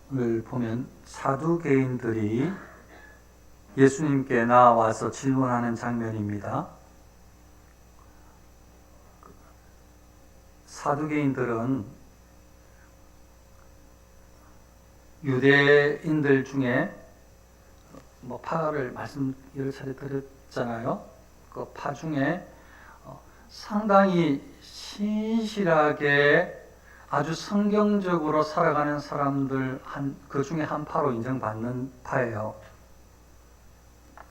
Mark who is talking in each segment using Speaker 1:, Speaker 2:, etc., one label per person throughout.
Speaker 1: 보면 사두개인들이 예수님께 나와서 질문하는 장면입니다. 사두개인들은 유대인들 중에 파를 말씀 여러 차례 드렸잖아요. 그 파 중에 상당히 신실하게 아주 성경적으로 살아가는 사람들 그 중에 한 파로 인정받는 파예요.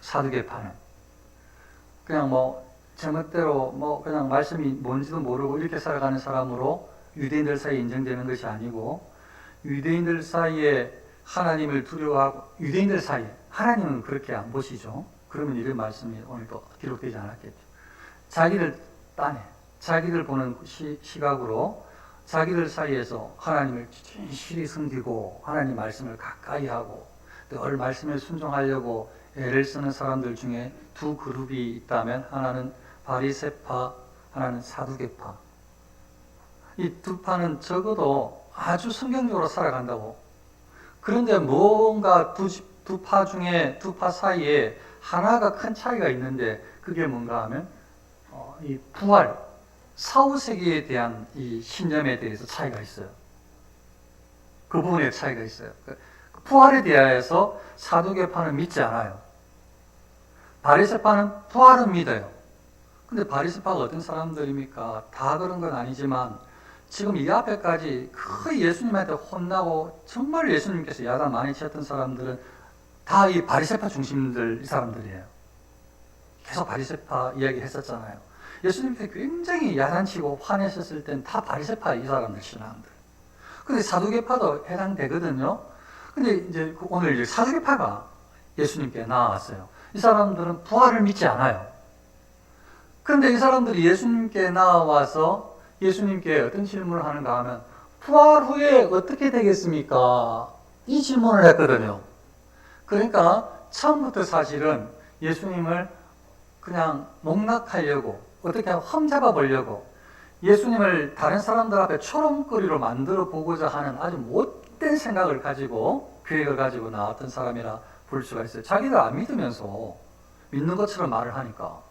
Speaker 1: 사두개파는 그냥 제멋대로 그냥 말씀이 뭔지도 모르고 이렇게 살아가는 사람으로 유대인들 사이에 인정되는 것이 아니고, 유대인들 사이에 하나님을 두려워하고, 유대인들 사이에 하나님은 그렇게 안 보시죠. 그러면 이런 말씀이 오늘도 기록되지 않았겠죠. 자기들 딴에 자기들 보는 시각으로 자기들 사이에서 하나님을 진실히 섬기고 하나님 말씀을 가까이 하고 늘 말씀에 순종하려고 애를 쓰는 사람들 중에 두 그룹이 있다면, 하나는 바리새파, 하나는 사두개파. 이 두 파는 적어도 아주 성경적으로 살아간다고. 그런데 뭔가 두 파 중에, 두 파 사이에 하나가 큰 차이가 있는데, 그게 뭔가 하면 이 부활, 사후세계에 대한 이 신념에 대해서 차이가 있어요. 그 부분에 차이가 있어요. 부활에 대하여서 사두개파는 믿지 않아요. 바리새파는 부활은 믿어요. 근데 바리새파가 어떤 사람들입니까? 다 그런 건 아니지만 지금 이 앞에까지 거의 예수님한테 혼나고 정말 예수님께서 야단 많이 쳤던 사람들은 다 이 바리새파 중심들, 이 사람들이에요. 계속 바리새파 이야기 했었잖아요. 예수님께 굉장히 야단치고 화내셨을 땐 다 바리새파, 이 사람들 신앙들. 근데 사두개파도 해당되거든요. 근데 이제 오늘 이제 사두개파가 예수님께 나왔어요. 이 사람들은 부활을 믿지 않아요. 그런데 이 사람들이 예수님께 나와서 예수님께 어떤 질문을 하는가 하면, 부활 후에 어떻게 되겠습니까? 이 질문을 했거든요. 그러니까 처음부터 사실은 예수님을 그냥 농락하려고, 어떻게 험잡아 보려고, 예수님을 다른 사람들 앞에 초롱거리로 만들어 보고자 하는 아주 못된 생각을 가지고, 계획을 가지고 나왔던 사람이라 볼 수가 있어요. 자기들 안 믿으면서 믿는 것처럼 말을 하니까.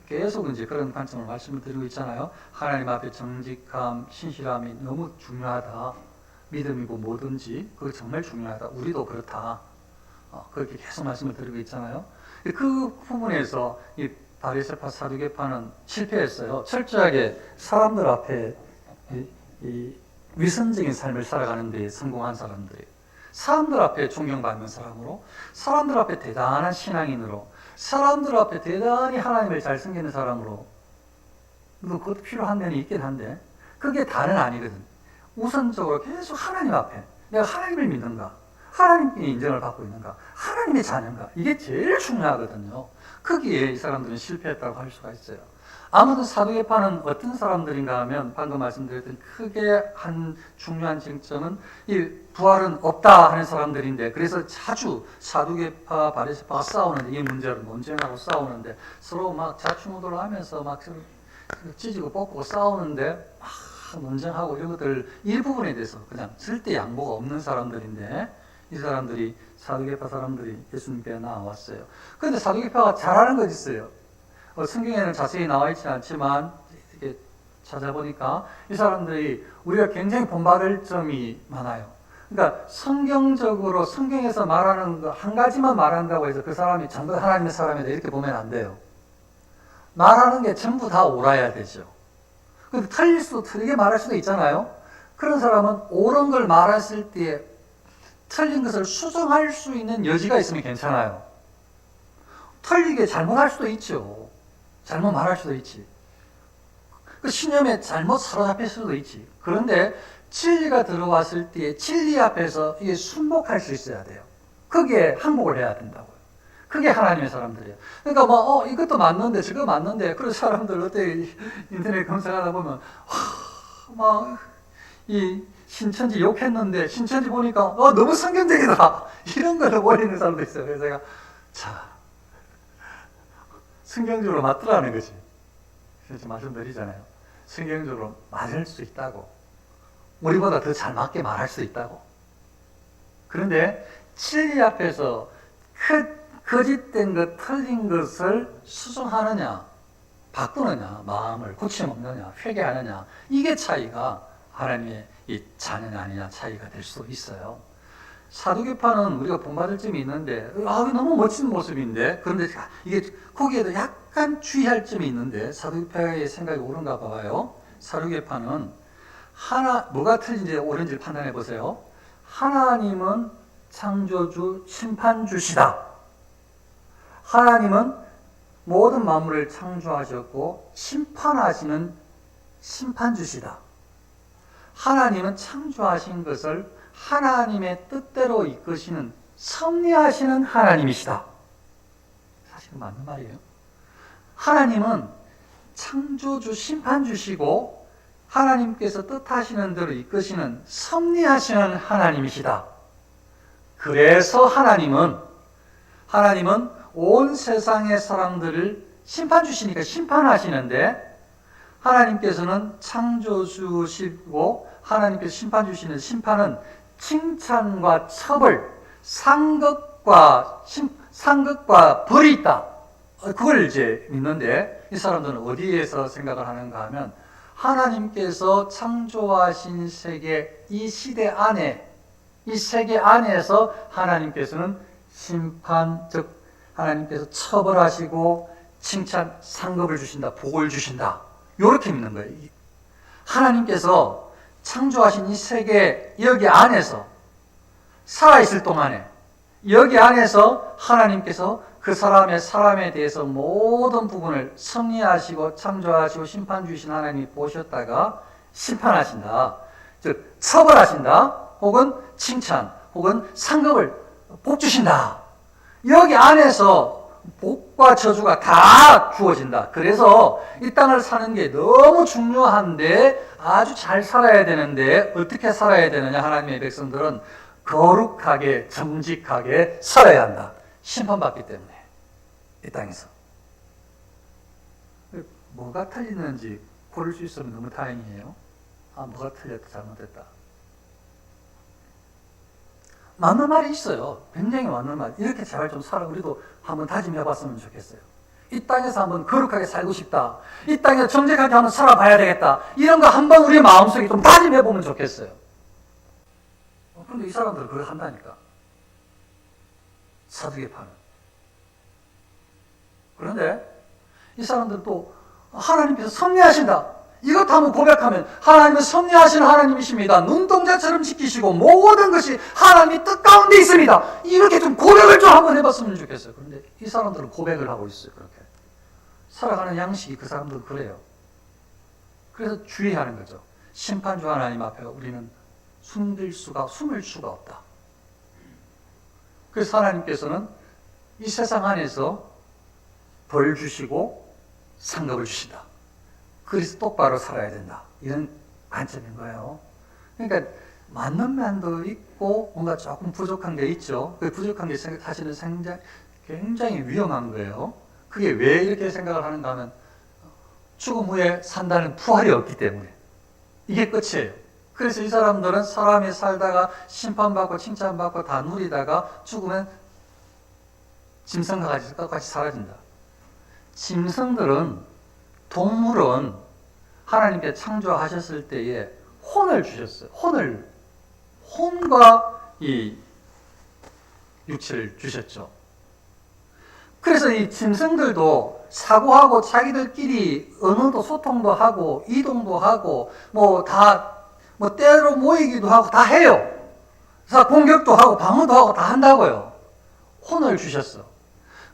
Speaker 1: 계속 이제 그런 관점을 말씀을 드리고 있잖아요. 하나님 앞에 정직함, 신실함이 너무 중요하다. 믿음이고 뭐든지 그거 정말 중요하다. 우리도 그렇다. 그렇게 계속 말씀을 드리고 있잖아요. 그 부분에서 이 바리새파, 사두개파는 실패했어요. 철저하게 사람들 앞에 이 위선적인 삶을 살아가는 데 성공한 사람들이, 사람들 앞에 존경받는 사람으로, 사람들 앞에 대단한 신앙인으로, 사람들 앞에 대단히 하나님을 잘 섬기는 사람으로. 그것도 필요한 면이 있긴 한데 그게 다는 아니거든. 우선적으로 계속 하나님 앞에 내가 하나님을 믿는가, 하나님께 인정을 받고 있는가, 하나님의 자녀인가, 이게 제일 중요하거든요. 거기에 이 사람들은 실패했다고 할 수가 있어요. 아무튼 사두개파는 어떤 사람들인가 하면, 방금 말씀드렸던 크게 한 중요한 쟁점은 이 부활은 없다 하는 사람들인데, 그래서 자주 사두개파, 바리새파가 싸우는데, 이 문제를 논쟁하고 싸우는데, 서로 막 자충우돌 하면서 막 찢고 뽑고 싸우는데, 막 논쟁하고 이런 것들 일부분에 대해서 그냥 절대 양보가 없는 사람들인데, 이 사람들이, 사두개파 사람들이 예수님께 나왔어요. 그런데 사두개파가 잘하는 것이 있어요. 성경에는 자세히 나와 있지 않지만 이렇게 찾아보니까 이 사람들이 우리가 굉장히 본받을 점이 많아요. 그러니까 성경적으로 성경에서 말하는 거 한 가지만 말한다고 해서 그 사람이 전부 하나님의 사람이다 이렇게 보면 안 돼요. 말하는 게 전부 다 옳아야 되죠. 근데 틀릴 수도, 틀리게 말할 수도 있잖아요. 그런 사람은 옳은 걸 말했을 때 틀린 것을 수정할 수 있는 여지가 있으면 괜찮아요. 틀리게 잘못할 수도 있죠. 잘못 말할 수도 있지. 그 신념에 잘못 사로잡힐 수도 있지. 그런데 진리가 들어왔을 때 진리 앞에서 이게 순복할 수 있어야 돼요. 거기에 항복을 해야 된다고요. 그게 하나님의 사람들이에요. 그러니까 이것도 맞는데 저거 맞는데, 그런 사람들 어때 인터넷 검색하다 보면 이 신천지 욕했는데 신천지 보니까 너무 성경적이다 이런 걸 올리는 사람도 있어요. 그래서 제가 성경적으로 맞더라는 거지. 그래서 말씀드리잖아요. 성경적으로 맞을 수 있다고. 우리보다 더 잘 맞게 말할 수 있다고. 그런데 진리 앞에서 거짓된 것, 틀린 것을 수정하느냐, 바꾸느냐, 마음을 고쳐먹느냐, 회개하느냐, 이게 차이가 하나님의 이 자녀냐 아니냐 차이가 될 수 있어요. 사두개파는 우리가 본받을 점이 있는데, 너무 멋진 모습인데, 그런데 이게 거기에도 약간 주의할 점이 있는데, 사두개파의 생각이 옳은가 봐요. 사두개파는 뭐가 틀린지 옳은지 판단해 보세요. 하나님은 창조주, 심판주시다. 하나님은 모든 만물을 창조하셨고 심판하시는 심판주시다. 하나님은 창조하신 것을 하나님의 뜻대로 이끄시는 섭리하시는 하나님이시다. 사실은 맞는 말이에요. 하나님은 창조주, 심판주시고 하나님께서 뜻하시는 대로 이끄시는 섭리하시는 하나님이시다. 그래서 하나님은 온 세상의 사람들을 심판주시니까 심판하시는데, 하나님께서는 창조주시고 하나님께서 심판주시는 심판은 칭찬과 처벌, 상급과 벌이 있다. 그걸 이제 믿는데, 이 사람들은 어디에서 생각을 하는가 하면, 하나님께서 창조하신 세계, 이 시대 안에, 이 세계 안에서 하나님께서는 심판, 즉 하나님께서 처벌하시고 칭찬, 상급을 주신다, 복을 주신다, 이렇게 믿는 거예요. 하나님께서 창조하신 이 세계, 여기 안에서 살아있을 동안에, 여기 안에서 하나님께서 그 사람에 대해서 모든 부분을 섭리하시고 창조하시고 심판 주신 하나님이 보셨다가 심판하신다. 즉 처벌하신다. 혹은 칭찬, 혹은 상급을 복 주신다. 여기 안에서 복과 저주가 다 주어진다. 그래서 이 땅을 사는 게 너무 중요한데, 아주 잘 살아야 되는데 어떻게 살아야 되느냐. 하나님의 백성들은 거룩하게 정직하게 살아야 한다. 심판받기 때문에 이 땅에서 뭐가 틀리는지 고를 수 있으면 너무 다행이에요. 뭐가 틀렸다, 잘못됐다. 맞는 말이 있어요. 굉장히 맞는 말. 이렇게 제발 좀 살아. 우리도 한번 다짐해봤으면 좋겠어요. 이 땅에서 한번 거룩하게 살고 싶다. 이 땅에서 정직하게 한번 살아봐야 되겠다. 이런 거 한번 우리 마음속에 좀 다짐해보면 좋겠어요. 그런데 이 사람들은 그걸 한다니까. 사두개파는. 그런데 이 사람들은 또 하나님께서 섭리하신다. 이것도 한번 고백하면 하나님은 섭리하신 하나님이십니다. 눈동자처럼 지키시고 모든 것이 하나님의 뜻 가운데 있습니다. 이렇게 좀 고백을 좀 한번 해봤으면 좋겠어요. 그런데 이 사람들은 고백을 하고 있어요. 그렇게 살아가는 양식이 그 사람들은 그래요. 그래서 주의하는 거죠. 심판주 하나님 앞에 우리는 숨을 수가 없다. 그래서 하나님께서는 이 세상 안에서 벌 주시고 상급을 주신다. 그래서 똑바로 살아야 된다. 이런 관점인 거예요. 그러니까 맞는 면도 있고 뭔가 조금 부족한 게 있죠. 그 부족한 게 사실은 굉장히 위험한 거예요. 그게 왜 이렇게 생각을 하는가 하면 죽음 후에 산다는 부활이 없기 때문에. 이게 끝이에요. 그래서 이 사람들은 사람이 살다가 심판받고 칭찬받고 다 누리다가 죽으면 짐승과 같이 사라진다. 짐승들은, 동물은 하나님께 창조하셨을 때에 혼을 주셨어요. 혼과 이 육체를 주셨죠. 그래서 이 짐승들도 사고하고 자기들끼리 언어도 소통도 하고 이동도 하고 때로 모이기도 하고 다 해요. 그래서 공격도 하고 방어도 하고 다 한다고요. 혼을 주셨어.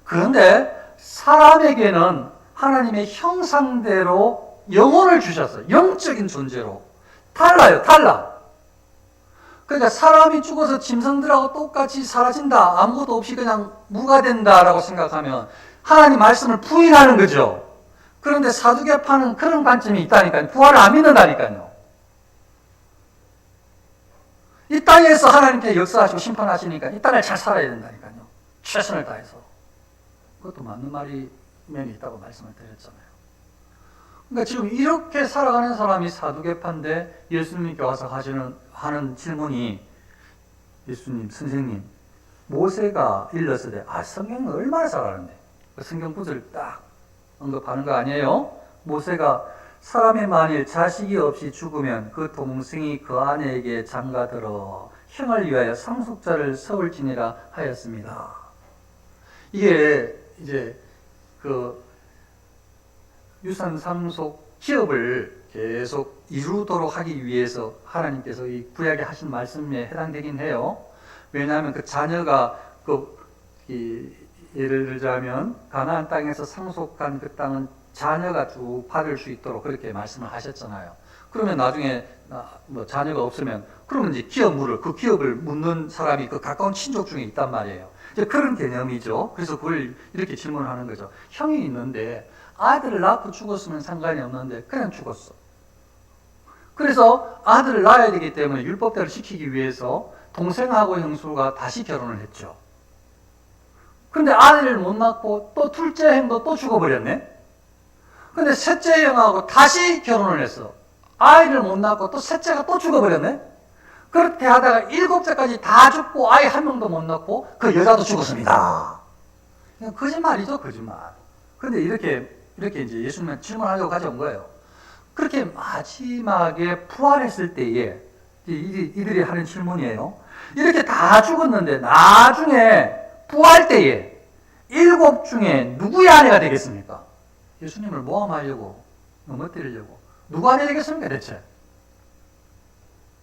Speaker 1: 그런데 사람에게는 하나님의 형상대로 영혼을 주셨어요. 영적인 존재로. 달라요. 그러니까 사람이 죽어서 짐승들하고 똑같이 사라진다. 아무것도 없이 그냥 무가 된다라고 생각하면 하나님 말씀을 부인하는 거죠. 그런데 사두개파는 그런 관점이 있다니까요. 부활을 안 믿는다니까요. 이 땅에서 하나님께 역사하시고 심판하시니까 이 땅을 잘 살아야 된다니까요. 최선을 다해서. 그것도 맞는 면이 있다고 말씀을 드렸잖아요. 그러니까 지금 이렇게 살아가는 사람이 사두개파인데 예수님께 와서 하는 질문이 예수님, 선생님, 모세가 일렀을 때, 성경은 얼마나 잘 아는데. 그 성경 구절을 딱 언급하는 거 아니에요? 모세가 사람이 만일 자식이 없이 죽으면 그 동생이 그 아내에게 장가들어 형을 위하여 상속자를 세울지니라 하였습니다. 이게 이제 그 유산 상속 기업을 계속 이루도록 하기 위해서 하나님께서 이 구약에 하신 말씀에 해당되긴 해요. 왜냐하면 그 자녀가 예를 들자면 가나안 땅에서 상속한 그 땅은 자녀가 쭉 받을 수 있도록 그렇게 말씀을 하셨잖아요. 그러면 나중에 뭐 자녀가 없으면 그러면 이제 기업물을 그 기업을 묻는 사람이 그 가까운 친족 중에 있단 말이에요. 이제 그런 개념이죠. 그래서 그걸 이렇게 질문하는 거죠. 형이 있는데 아들을 낳고 죽었으면 상관이 없는데 그냥 죽었어. 그래서 아들을 낳아야 되기 때문에 율법대로 지키기 위해서 동생하고 형수가 다시 결혼을 했죠. 근데 아들을 못 낳고 또 둘째 형도 또 죽어버렸네. 근데 셋째 형하고 다시 결혼을 했어. 아이를 못 낳고 또 셋째가 또 죽어버렸네. 그렇게 하다가 7째까지 다 죽고 아이 한 명도 못 낳고 그 여자도 죽었습니다. 거짓말이죠, 거짓말. 근데 이렇게 이제 예수님은 질문하려고 가져온 거예요. 그렇게 마지막에 부활했을 때에 이들이 하는 질문이에요. 이렇게 다 죽었는데 나중에 부활 때에 7 중에 누구의 아내가 되겠습니까? 예수님을 모함하려고 넘어뜨리려고 누구 아내 되겠습니까 대체?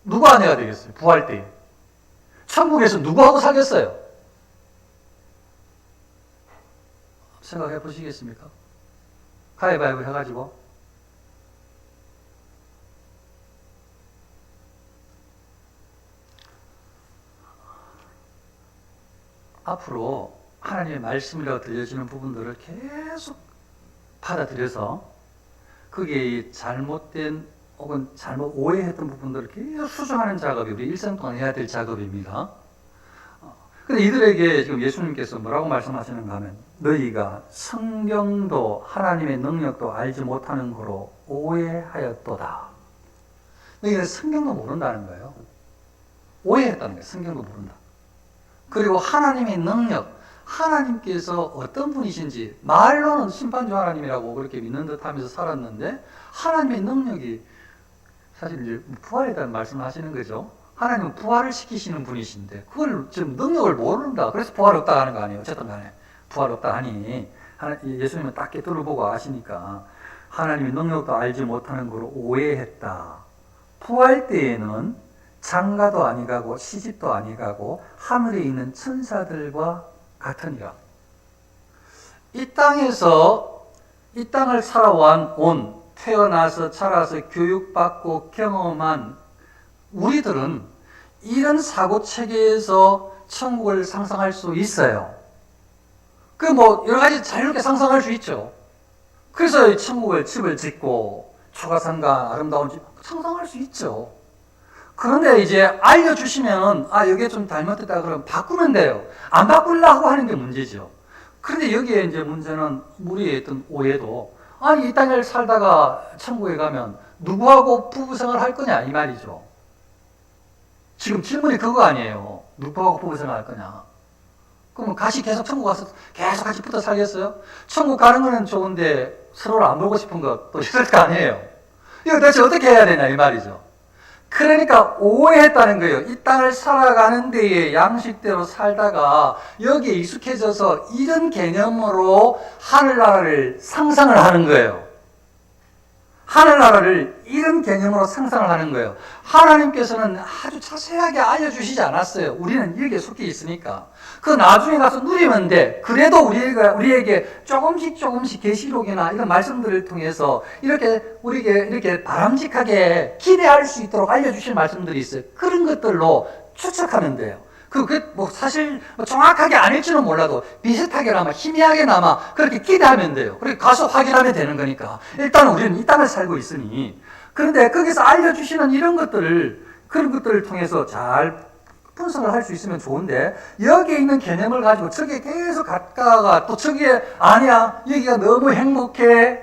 Speaker 1: 누구 아내가 되겠어요? 부활 때에 천국에서 누구하고 사귀었어요? 생각해 보시겠습니까? 가위바위보 해가지고 앞으로 하나님의 말씀이라고 들려지는 부분들을 계속 받아들여서 그게 잘못된 혹은 잘못 오해했던 부분들을 계속 수정하는 작업이 우리 일생 동안 해야 될 작업입니다. 근데 이들에게 지금 예수님께서 뭐라고 말씀하시는가 하면 너희가 성경도 하나님의 능력도 알지 못하는 거로 오해하였도다. 너희는 성경도 모른다는 거예요. 오해했다는 거예요. 성경도 모른다. 그리고 하나님의 능력, 하나님께서 어떤 분이신지 말로는 심판주 하나님이라고 그렇게 믿는 듯 하면서 살았는데 하나님의 능력이 사실 이제 부활에 대한 말씀을 하시는 거죠. 하나님은 부활을 시키시는 분이신데 그걸 지금 능력을 모른다. 그래서 부활 없다 하는 거 아니에요. 어쨌든 간에 부활 없다 하니 예수님은 딱 깨뚫어보고 아시니까 하나님의 능력도 알지 못하는 거로 오해했다. 부활 때에는 장가도 아니가고 시집도 아니가고 하늘에 있는 천사들과 같으니라. 이 땅에서 이 땅을 살아온 태어나서 자라서 교육받고 경험한 우리들은 이런 사고체계에서 천국을 상상할 수 있어요. 그 뭐 여러 가지 자유롭게 상상할 수 있죠. 그래서 천국을 집을 짓고 초가산과 아름다운 집 상상할 수 있죠. 그런데 이제 알려주시면 여기에 좀 잘못됐다 그러면 바꾸면 돼요. 안 바꾸려고 하는 게 문제죠. 그런데 여기에 이제 문제는 우리의 어떤 오해도 이 땅을 살다가 천국에 가면 누구하고 부부 생활 할 거냐 이 말이죠. 지금 질문이 그거 아니에요. 누구하고 부부 생활 할 거냐. 그러면 계속 천국 가서 계속 같이 붙어 살겠어요? 천국 가는 거는 좋은데 서로를 안 보고 싶은 거 또 있을 거 아니에요. 이거 대체 어떻게 해야 되냐 이 말이죠. 그러니까 오해했다는 거예요. 이 땅을 살아가는 데에 양식대로 살다가 여기에 익숙해져서 이런 개념으로 하늘나라를 상상을 하는 거예요. 하늘나라를 이런 개념으로 상상을 하는 거예요. 하나님께서는 아주 자세하게 알려주시지 않았어요. 우리는 여기에 속해 있으니까. 그 나중에 가서 누리면 돼. 그래도 우리에게 조금씩 계시록이나 이런 말씀들을 통해서 우리에게 이렇게 바람직하게 기대할 수 있도록 알려주실 말씀들이 있어요. 그런 것들로 추측하면 돼요. 사실 정확하게 아닐지는 몰라도 비슷하게나마 희미하게나마 그렇게 기대하면 돼요. 그렇게 가서 확인하면 되는 거니까. 일단 우리는 이 땅을 살고 있으니. 그런데 거기서 알려주시는 그런 것들을 통해서 잘 분석을 할 수 있으면 좋은데 여기에 있는 개념을 가지고 저기에 계속 갔다가 또 저기에 아니야 여기가 너무 행복해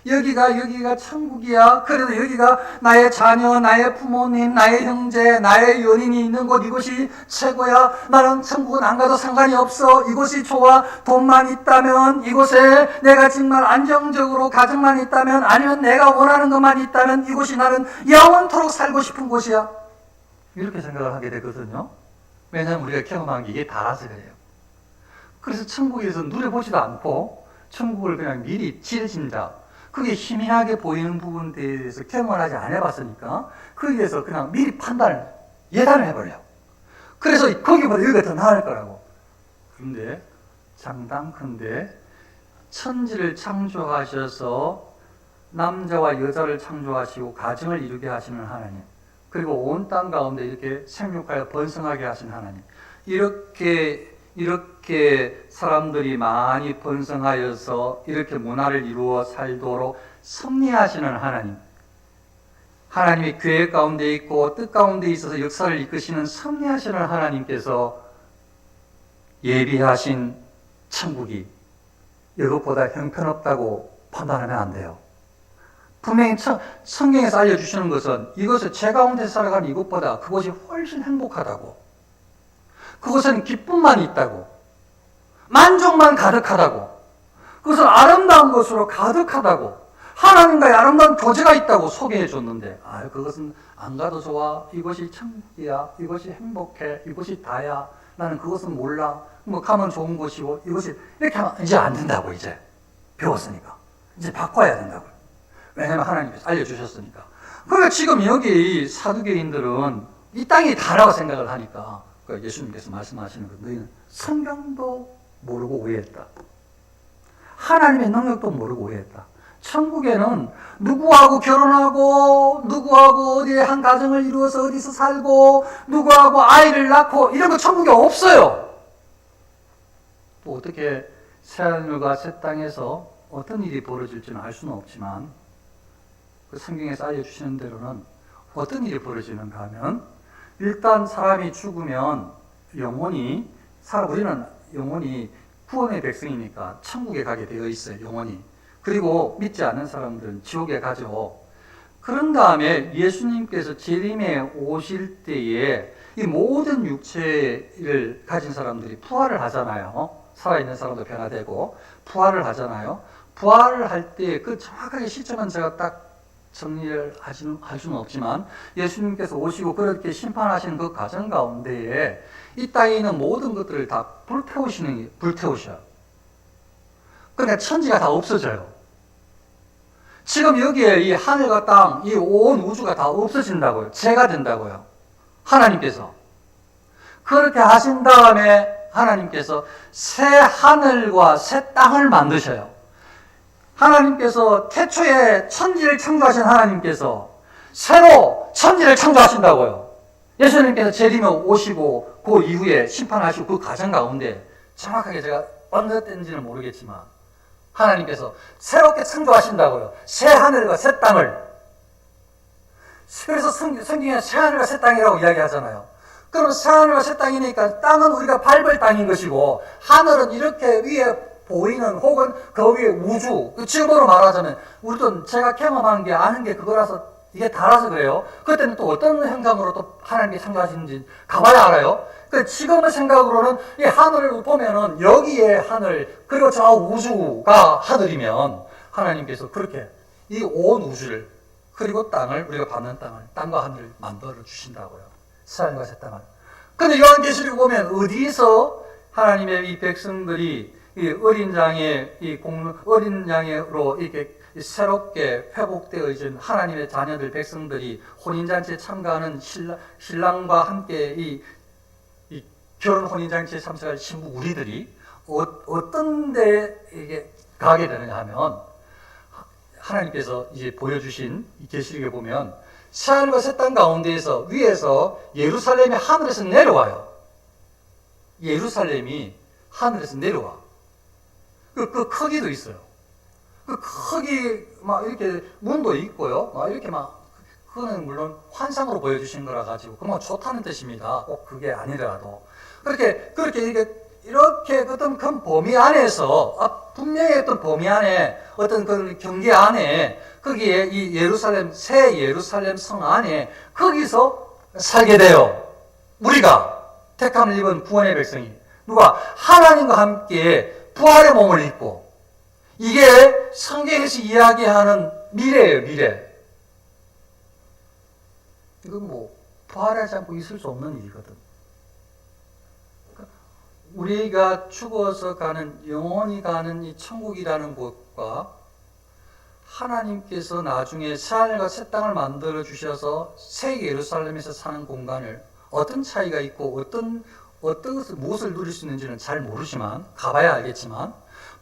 Speaker 1: 여기가 천국이야. 그래도 여기가 나의 자녀, 나의 부모님, 나의 형제, 나의 연인이 있는 곳, 이곳이 최고야. 나는 천국은 안 가도 상관이 없어. 이곳이 좋아. 돈만 있다면, 이곳에 내가 정말 안정적으로 가정만 있다면, 아니면 내가 원하는 것만 있다면 이곳이 나는 영원토록 살고 싶은 곳이야. 이렇게 생각을 하게 되거든요. 왜냐하면 우리가 경험한 게 이게 다라서 그래요. 그래서 천국에서 누려보지도 않고 천국을 그냥 미리 지어진다. 그게 희미하게 보이는 부분에 대해서 경험을 아직 안 해봤으니까 거기에서 그냥 미리 예단을 해버려요. 그래서 거기보다 여기가 더 나을 거라고. 그런데 장담컨대 천지를 창조하셔서 남자와 여자를 창조하시고 가정을 이루게 하시는 하나님, 그리고 온 땅 가운데 이렇게 생육하여 번성하게 하신 하나님, 이렇게 사람들이 많이 번성하여서 이렇게 문화를 이루어 살도록 섭리하시는 하나님, 하나님이 계획 가운데 있고 뜻 가운데 있어서 역사를 이끄시는 섭리하시는 하나님께서 예비하신 천국이 이것보다 형편없다고 판단하면 안 돼요. 분명히 성경에서 알려주시는 것은 이것을 죄 가운데 살아가는 이것보다 그것이 훨씬 행복하다고, 그것은 기쁨만 있다고, 만족만 가득하다고, 그것은 아름다운 것으로 가득하다고, 하나님과의 아름다운 교제가 있다고 소개해 줬는데, 그것은 안 가도 좋아. 이것이 천국이야. 이것이 행복해. 이것이 다야. 나는 그것은 몰라. 뭐 가면 좋은 곳이고, 이것이 이렇게 하면 이제 안 된다고. 이제 배웠으니까 이제 바꿔야 된다고. 왜냐하면 하나님께서 알려주셨으니까. 그러니까 지금 여기 사두개인들은 이 땅이 다라고 생각을 하니까 예수님께서 말씀하시는 것, 너희는 성경도 모르고 오해했다. 하나님의 능력도 모르고 오해했다. 천국에는 누구하고 결혼하고, 누구하고 어디에 한 가정을 이루어서 어디서 살고, 누구하고 아이를 낳고, 이런 거 천국에 없어요. 또 어떻게 새하늘과 새 땅에서 어떤 일이 벌어질지는 알 수는 없지만, 그 성경에서 알려주시는 대로는 어떤 일이 벌어지는가 하면, 일단 사람이 죽으면 우리는 영원히 구원의 백성이니까 천국에 가게 되어 있어요, 영원히. 그리고 믿지 않는 사람들은 지옥에 가죠. 그런 다음에 예수님께서 재림에 오실 때에 이 모든 육체를 가진 사람들이 부활을 하잖아요. 살아있는 사람도 변화되고 부활을 하잖아요. 부활을 할 때 그 정확하게 시점은 제가 딱 정리를 할 수는 없지만 예수님께서 오시고 그렇게 심판하시는 그 과정 가운데에 이 땅에 있는 모든 것들을 다 불태우셔요. 그러니까 천지가 다 없어져요. 지금 여기에 이 하늘과 땅, 이 온 우주가 다 없어진다고요. 재가 된다고요. 하나님께서. 그렇게 하신 다음에 하나님께서 새 하늘과 새 땅을 만드셔요. 하나님께서 태초에 천지를 창조하신 하나님께서 새로 천지를 창조하신다고요. 예수님께서 재림에 오시고 그 이후에 심판하시고 그 과정 가운데 정확하게 제가 어느 때인지는 모르겠지만 하나님께서 새롭게 창조하신다고요. 새 하늘과 새 땅을. 그래서 성경에 새 하늘과 새 땅이라고 이야기하잖아요. 그럼 새 하늘과 새 땅이니까 땅은 우리가 밟을 땅인 것이고 하늘은 이렇게 위에 보이는 혹은 그 위에 우주, 지금으로 말하자면 우리도 제가 경험한 게 아는 게 그거라서 이게 다라서 그래요. 그때는 또 어떤 행상으로 또 하나님이 창조하시는지 가봐야 알아요. 그 지금의 생각으로는 이 하늘을 보면은 여기에 하늘, 그리고 저 우주가 하늘이면 하나님께서 그렇게 이 온 우주를 그리고 땅을, 우리가 받는 땅을, 땅과 하늘을 만들어 주신다고요. 새 하늘과 새 땅을. 근데 요한계시록 보면 어디서 하나님의 이 백성들이 이 어린 양으로 이렇게 새롭게 회복되어진 하나님의 자녀들, 백성들이 혼인잔치에 참가하는 신랑과 함께 이 결혼 혼인잔치에 참석할 신부 우리들이 어떤 데 이게 가게 되느냐 하면 하나님께서 이제 보여주신 이 계시록에 보면 새 하늘과 새 땅 가운데에서 위에서 예루살렘이 하늘에서 내려와요. 예루살렘이 하늘에서 내려와. 그 크기도 있어요. 그 크기, 막 이렇게 문도 있고요. 막 이렇게 그거는 물론 환상으로 보여주신 거라 가지고, 그만 좋다는 뜻입니다. 꼭 그게 아니더라도. 이렇게 어떤 큰 범위 안에서 분명히 어떤 범위 안에, 어떤 그런 경계 안에, 거기에 이 예루살렘, 새 예루살렘 성 안에, 거기서 살게 돼요. 우리가, 택함을 입은 구원의 백성이. 누가? 하나님과 함께 부활의 몸을 입고, 이게 성경에서 이야기하는 미래예요, 미래. 이건 뭐, 부활하지 않고 있을 수 없는 일이거든. 우리가 죽어서 가는, 영원히 가는 이 천국이라는 곳과 하나님께서 나중에 새하늘과 새 땅을 만들어 주셔서 새 예루살렘에서 사는 공간을 어떤 차이가 있고 어떤 무엇을 누릴 수 있는지는 잘 모르지만, 가봐야 알겠지만,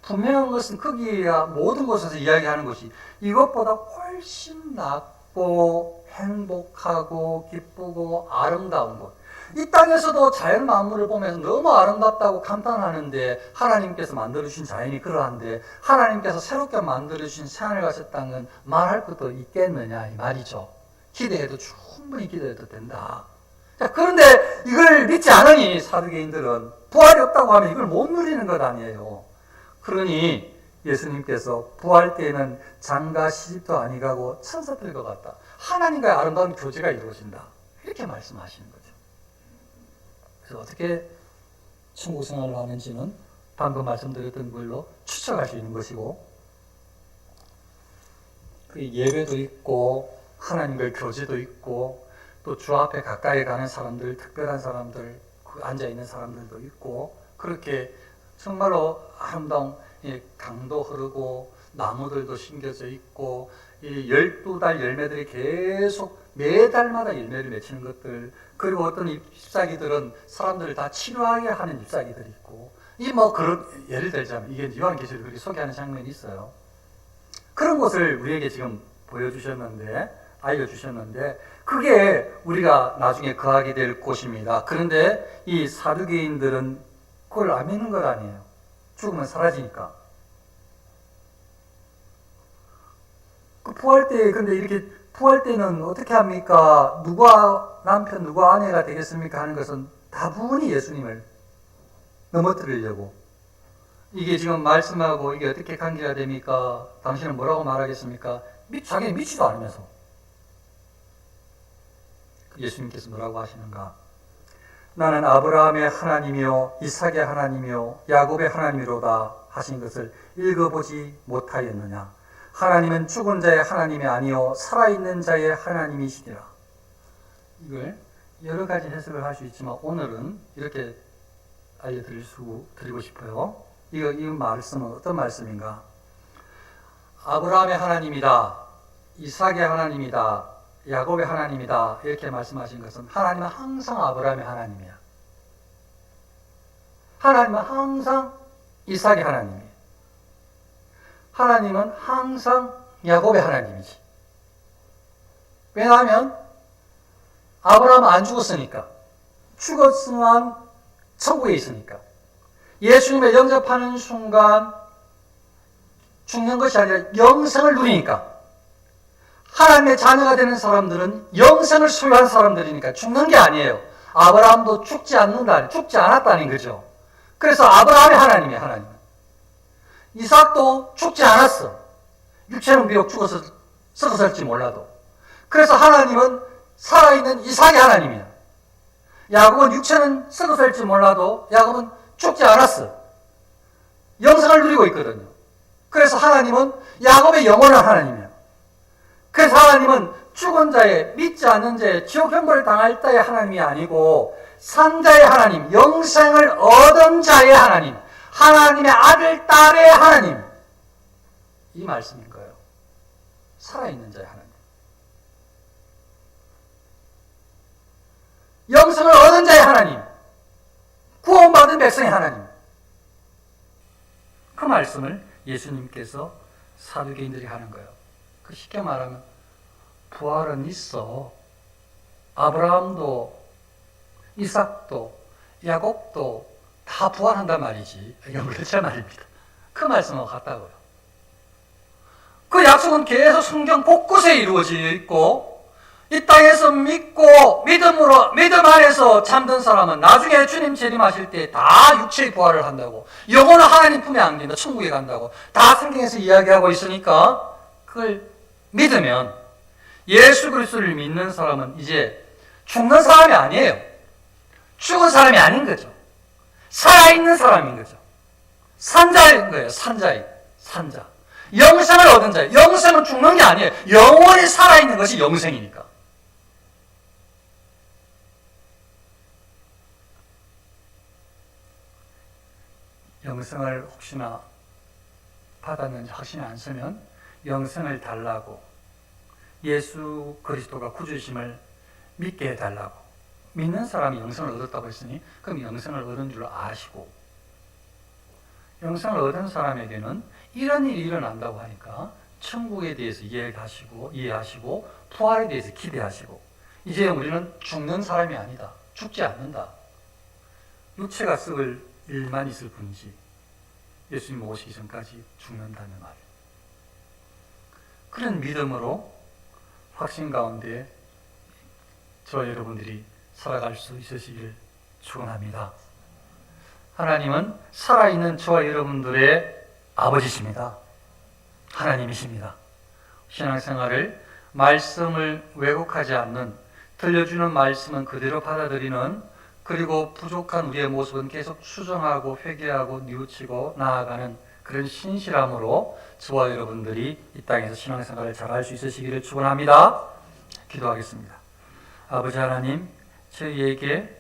Speaker 1: 분명한 것은 거기야 모든 곳에서 이야기하는 것이 이것보다 훨씬 낫고 행복하고 기쁘고 아름다운 곳. 이 땅에서도 자연 만물을 보면서 너무 아름답다고 감탄하는데, 하나님께서 만들어주신 자연이 그러한데 하나님께서 새롭게 만들어주신 새하늘과 새 땅은 말할 것도 있겠느냐 이 말이죠. 기대해도 충분히 기대해도 된다. 자, 그런데 이걸 믿지 않으니 사두개인들은 부활이 없다고 하면 이걸 못 누리는 것 아니에요. 그러니 예수님께서 부활 때에는 장가 시집도 아니가고 천사들과 같다. 하나님과의 아름다운 교제가 이루어진다. 이렇게 말씀하시는 거죠. 그래서 어떻게 천국 생활을 하는지는 방금 말씀드렸던 걸로 추측할 수 있는 것이고, 그 예배도 있고 하나님과의 교제도 있고 또 주 앞에 가까이 가는 사람들, 특별한 사람들, 그 앉아있는 사람들도 있고, 그렇게 정말로 아름다운 강도 흐르고 나무들도 심겨져 있고, 이 12달 열매들이 계속 매달마다 열매를 맺히는 것들, 그리고 어떤 잎사귀들은 사람들을 다 치료하게 하는 잎사귀들이 있고, 이 뭐 그런, 예를 들자면 이게 요한계시록이 그렇게 소개하는 장면이 있어요. 그런 것을 우리에게 지금 보여주셨는데, 알려주셨는데, 그게 우리가 나중에 거하게 될 곳입니다. 그런데 이 사두개인들은 그걸 안 믿는 것 아니에요. 죽으면 사라지니까. 그 부활 때, 근데 이렇게 부활 때는 어떻게 합니까? 누가 남편, 누가 아내가 되겠습니까? 하는 것은 다분히 예수님을 넘어뜨리려고. 이게 지금 말씀하고 이게 어떻게 관계가 됩니까? 당신은 뭐라고 말하겠습니까? 자기는 믿지도 않으면서. 예수님께서 뭐라고 하시는가? 나는 아브라함의 하나님이요 이삭의 하나님이요 야곱의 하나님이로다 하신 것을 읽어보지 못하였느냐? 하나님은 죽은 자의 하나님이 아니요 살아있는 자의 하나님이시니라. 이걸 여러 가지 해석을 할 수 있지만 오늘은 이렇게 드리고 싶어요. 이 말씀은 어떤 말씀인가? 아브라함의 하나님이다, 이삭의 하나님이다, 야곱의 하나님이다 이렇게 말씀하신 것은, 하나님은 항상 아브라함의 하나님이야. 하나님은 항상 이삭의 하나님이에요. 하나님은 항상 야곱의 하나님이지. 왜냐하면 아브라함은 안 죽었으니까. 죽었으면 천국에 있으니까. 예수님을 영접하는 순간 죽는 것이 아니라 영생을 누리니까. 하나님의 자녀가 되는 사람들은 영생을 소유한 사람들이니까 죽는 게 아니에요. 아브라함도 죽지 않았다는 거죠. 그래서 아브라함의 하나님이에요, 하나님. 이삭도 죽지 않았어. 육체는 비록 죽어서 썩어살지 몰라도. 그래서 하나님은 살아있는 이삭의 하나님이야. 야곱은 육체는 썩어살지 몰라도 야곱은 죽지 않았어. 영생을 누리고 있거든요. 그래서 하나님은 야곱의 영원한 하나님이야. 그래서 하나님은 죽은 자의, 믿지 않는 자의, 지옥 형벌을 당할 자의 하나님이 아니고 산 자의 하나님, 영생을 얻은 자의 하나님, 하나님의 아들, 딸의 하나님, 이 말씀인 거예요. 살아있는 자의 하나님, 영생을 얻은 자의 하나님, 구원받은 백성의 하나님. 그 말씀을 예수님께서 사두개인들이 하는 거예요. 그 쉽게 말하면 부활은 있어. 아브라함도 이삭도 야곱도 다 부활한단 말이지. 이건 그렇지 말입니다. 그 말씀하고 같다고요. 그 약속은 계속 성경 곳곳에 이루어져 있고, 이 땅에서 믿고 믿음 안에서 잠든 사람은 나중에 주님 재림하실 때 다 육체의 부활을 한다고, 영혼은 하나님 품에 안긴다, 천국에 간다고 다 성경에서 이야기하고 있으니까 그걸 믿으면, 예수 그리스도를 믿는 사람은 이제 죽는 사람이 아니에요. 죽은 사람이 아닌 거죠. 살아있는 사람인 거죠. 산자인 거예요. 산자. 영생을 얻은 자예요. 영생은 죽는 게 아니에요. 영원히 살아있는 것이 영생이니까. 영생을 혹시나 받았는지 확신이 안 서면 영생을 달라고, 예수 그리스도가 구주심을 믿게 해달라고, 믿는 사람이 영생을 얻었다고 했으니 그럼 영생을 얻은 줄 아시고, 영생을 얻은 사람에게는 이런 일이 일어난다고 하니까 천국에 대해서 이해하시고 부활에 대해서 기대하시고, 이제 우리는 죽는 사람이 아니다, 죽지 않는다, 육체가 썩을 일만 있을 뿐이지 예수님 오시기 전까지 죽는다는 말, 그런 믿음으로 확신 가운데 저와 여러분들이 살아갈 수 있으시길 축원합니다. 하나님은 살아있는 저와 여러분들의 아버지십니다. 하나님이십니다. 신앙생활을 말씀을 왜곡하지 않는, 들려주는 말씀은 그대로 받아들이는, 그리고 부족한 우리의 모습은 계속 수정하고 회개하고 뉘우치고 나아가는 그런 신실함으로 저와 여러분들이 이 땅에서 신앙생활을 잘할 수 있으시기를 축원합니다. 기도하겠습니다. 아버지 하나님, 저희에게